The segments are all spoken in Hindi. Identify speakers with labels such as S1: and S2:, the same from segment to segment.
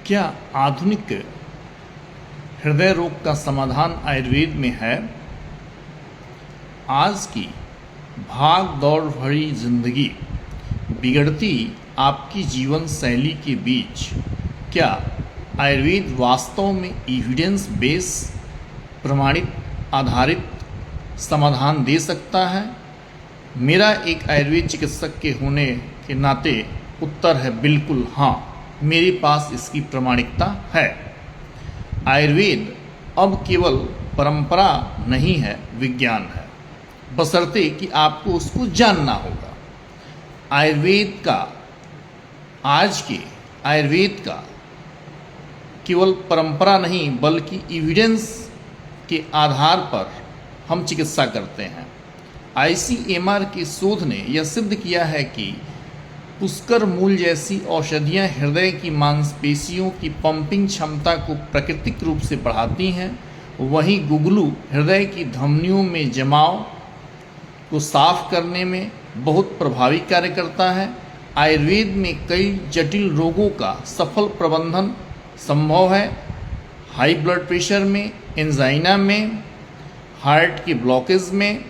S1: क्या आधुनिक हृदय रोग का समाधान आयुर्वेद में है? आज की भाग दौड़ भरी जिंदगी, बिगड़ती आपकी जीवन शैली के बीच क्या आयुर्वेद वास्तव में एविडेंस बेस प्रमाणित आधारित समाधान दे सकता है? मेरा एक आयुर्वेद चिकित्सक के होने के नाते उत्तर है बिल्कुल हाँ, मेरे पास इसकी प्रामाणिकता है। आयुर्वेद अब केवल परंपरा नहीं है, विज्ञान है, बशर्ते कि आपको उसको जानना होगा। आज के आयुर्वेद का केवल परंपरा नहीं बल्कि एविडेंस के आधार पर हम चिकित्सा करते हैं। ICMR के शोध ने यह सिद्ध किया है कि पुष्कर मूल जैसी औषधियाँ हृदय की मांसपेशियों की पंपिंग क्षमता को प्राकृतिक रूप से बढ़ाती हैं। वहीं गुगलू हृदय की धमनियों में जमाव को साफ करने में बहुत प्रभावी कार्य करता है। आयुर्वेद में कई जटिल रोगों का सफल प्रबंधन संभव है। हाई ब्लड प्रेशर में, एंजाइना में, हार्ट के ब्लॉकेज में,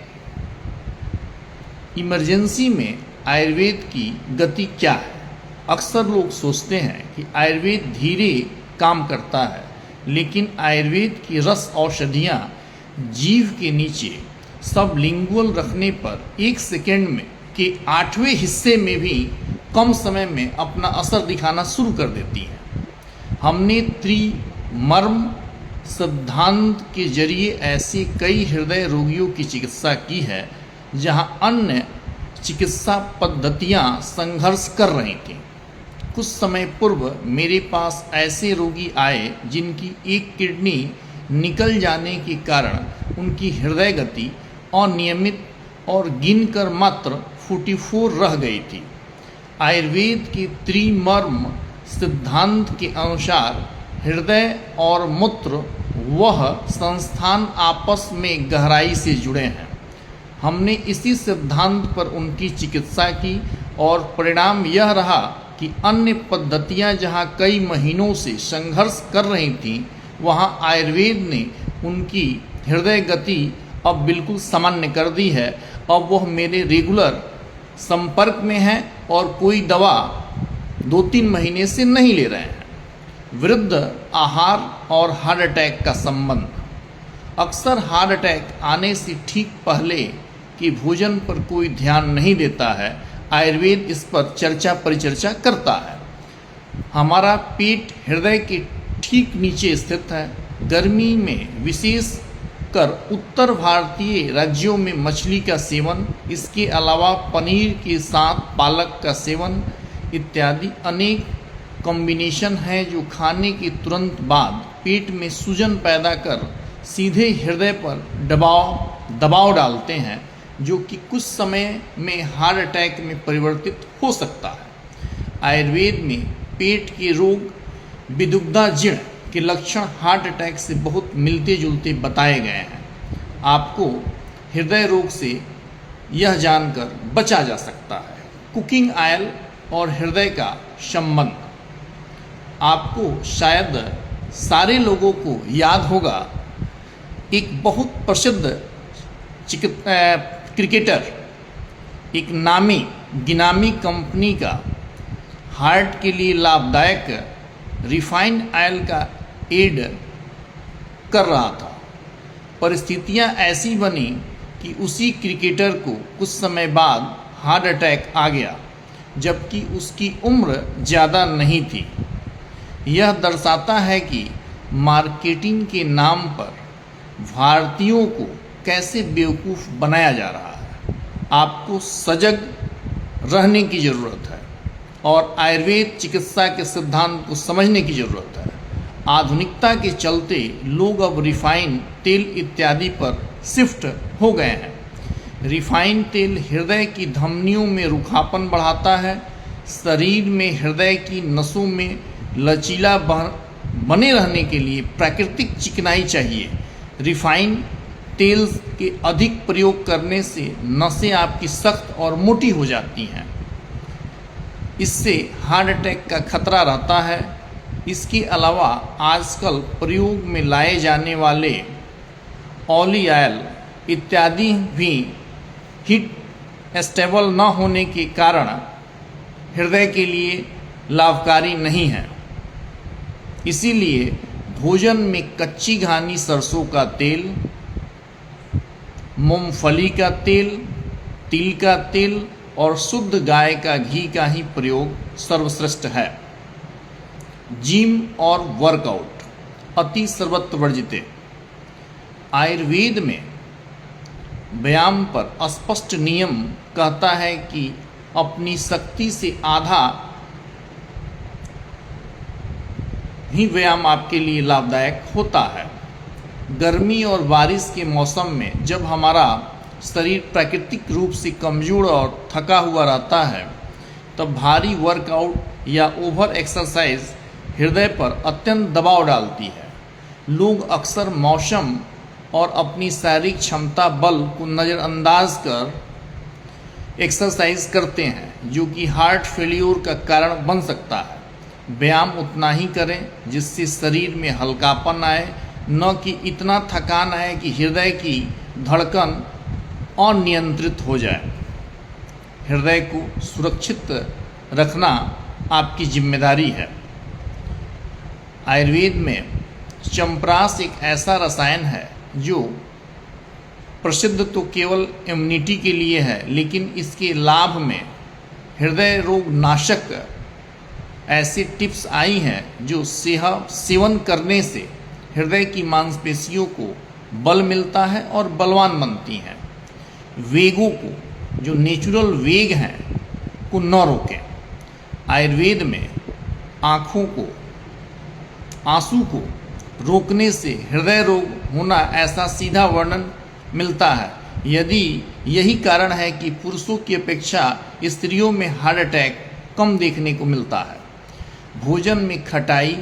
S1: इमरजेंसी में आयुर्वेद की गति क्या है? अक्सर लोग सोचते हैं कि आयुर्वेद धीरे काम करता है, लेकिन आयुर्वेद की रस औषधियाँ जीभ के नीचे सबलिंगुअल रखने पर 1 सेकेंड में के 8वें हिस्से में भी कम समय में अपना असर दिखाना शुरू कर देती हैं। हमने त्रिमर्म सिद्धांत के जरिए ऐसे कई हृदय रोगियों की चिकित्सा की है जहां अन्य चिकित्सा पद्धतियां संघर्ष कर रही थीं। कुछ समय पूर्व मेरे पास ऐसे रोगी आए जिनकी एक किडनी निकल जाने के कारण उनकी हृदय गति अनियमित और गिनकर मात्र 44 रह गई थी। आयुर्वेद के त्रिमर्म सिद्धांत के अनुसार हृदय और मूत्र वह संस्थान आपस में गहराई से जुड़े हैं। हमने इसी सिद्धांत पर उनकी चिकित्सा की और परिणाम यह रहा कि अन्य पद्धतियां जहां कई महीनों से संघर्ष कर रही थीं, वहां आयुर्वेद ने उनकी हृदय गति अब बिल्कुल सामान्य कर दी है। अब वह मेरे रेगुलर संपर्क में हैं और कोई दवा 2-3 महीने से नहीं ले रहे हैं। वृद्ध आहार और हार्ट अटैक का संबंध। अक्सर हार्ट अटैक आने से ठीक पहले कि भोजन पर कोई ध्यान नहीं देता है। आयुर्वेद इस पर परिचर्चा करता है। हमारा पेट हृदय के ठीक नीचे स्थित है। गर्मी में विशेष कर उत्तर भारतीय राज्यों में मछली का सेवन, इसके अलावा पनीर के साथ पालक का सेवन इत्यादि अनेक कॉम्बिनेशन हैं जो खाने के तुरंत बाद पेट में सूजन पैदा कर सीधे हृदय पर दबाव डालते हैं, जो कि कुछ समय में हार्ट अटैक में परिवर्तित हो सकता है। आयुर्वेद में पेट के रोग विदुग्धाजीर्ण के लक्षण हार्ट अटैक से बहुत मिलते जुलते बताए गए हैं। आपको हृदय रोग से यह जानकर बचा जा सकता है। कुकिंग ऑयल और हृदय का संबंध। आपको शायद सारे लोगों को याद होगा, एक बहुत प्रसिद्ध क्रिकेटर एक नामी गिनामी कंपनी का हार्ट के लिए लाभदायक रिफाइंड ऑयल का एड कर रहा था। परिस्थितियां ऐसी बनी कि उसी क्रिकेटर को कुछ समय बाद हार्ट अटैक आ गया, जबकि उसकी उम्र ज़्यादा नहीं थी। यह दर्शाता है कि मार्केटिंग के नाम पर भारतीयों को कैसे बेवकूफ़ बनाया जा रहा है। आपको सजग रहने की ज़रूरत है और आयुर्वेद चिकित्सा के सिद्धांत को समझने की ज़रूरत है। आधुनिकता के चलते लोग अब रिफाइन तेल इत्यादि पर शिफ्ट हो गए हैं। रिफाइन तेल हृदय की धमनियों में रुखापन बढ़ाता है। शरीर में हृदय की नसों में लचीला बने रहने के लिए प्राकृतिक चिकनाई चाहिए। रिफाइन तेल के अधिक प्रयोग करने से नसें आपकी सख्त और मोटी हो जाती हैं। इससे हार्ट अटैक का खतरा रहता है। इसके अलावा आजकल प्रयोग में लाए जाने वाले ऑलिव ऑयल इत्यादि भी हीट स्टेबल न होने के कारण हृदय के लिए लाभकारी नहीं है। इसीलिए भोजन में कच्ची घानी सरसों का तेल, मूंगफली का तेल, तिल का तेल और शुद्ध गाय का घी का ही प्रयोग सर्वश्रेष्ठ है। जिम और वर्कआउट अति सर्वत्र वर्जित। आयुर्वेद में व्यायाम पर स्पष्ट नियम कहता है कि अपनी शक्ति से आधा ही व्यायाम आपके लिए लाभदायक होता है। गर्मी और बारिश के मौसम में जब हमारा शरीर प्राकृतिक रूप से कमज़ोर और थका हुआ रहता है, तब भारी वर्कआउट या ओवर एक्सरसाइज हृदय पर अत्यंत दबाव डालती है। लोग अक्सर मौसम और अपनी शारीरिक क्षमता बल को नज़रअंदाज कर एक्सरसाइज करते हैं, जो कि हार्ट फेल्योर का कारण बन सकता है। व्यायाम उतना ही करें जिससे शरीर में हल्कापन आए, न कि इतना थकान आए कि हृदय की धड़कन अनियंत्रित हो जाए। हृदय को सुरक्षित रखना आपकी जिम्मेदारी है। आयुर्वेद में चंपरास एक ऐसा रसायन है जो प्रसिद्ध तो केवल इम्यूनिटी के लिए है, लेकिन इसके लाभ में हृदय रोग नाशक ऐसे टिप्स आई हैं जो सेवन करने से हृदय की मांसपेशियों को बल मिलता है और बलवान बनती हैं। वेगों को, जो नेचुरल वेग हैं, को न रोकें। आयुर्वेद में आंसू को रोकने से हृदय रोग होना ऐसा सीधा वर्णन मिलता है। यदि यही कारण है कि पुरुषों की अपेक्षा स्त्रियों में हार्ट अटैक कम देखने को मिलता है। भोजन में खटाई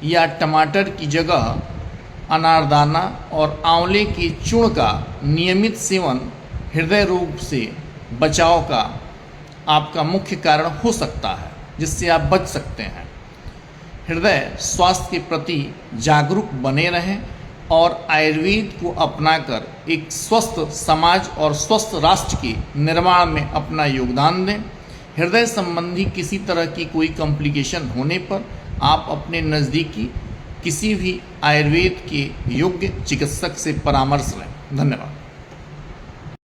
S1: या टमाटर की जगह अनारदाना और आंवले के चूर्ण का नियमित सेवन हृदय रोग से बचाव का आपका मुख्य कारण हो सकता है, जिससे आप बच सकते हैं। हृदय स्वास्थ्य के प्रति जागरूक बने रहें और आयुर्वेद को अपनाकर एक स्वस्थ समाज और स्वस्थ राष्ट्र के निर्माण में अपना योगदान दें। हृदय संबंधी किसी तरह की कोई कॉम्प्लिकेशन होने पर आप अपने नज़दीकी किसी भी आयुर्वेद के योग्य चिकित्सक से परामर्श लें। धन्यवाद।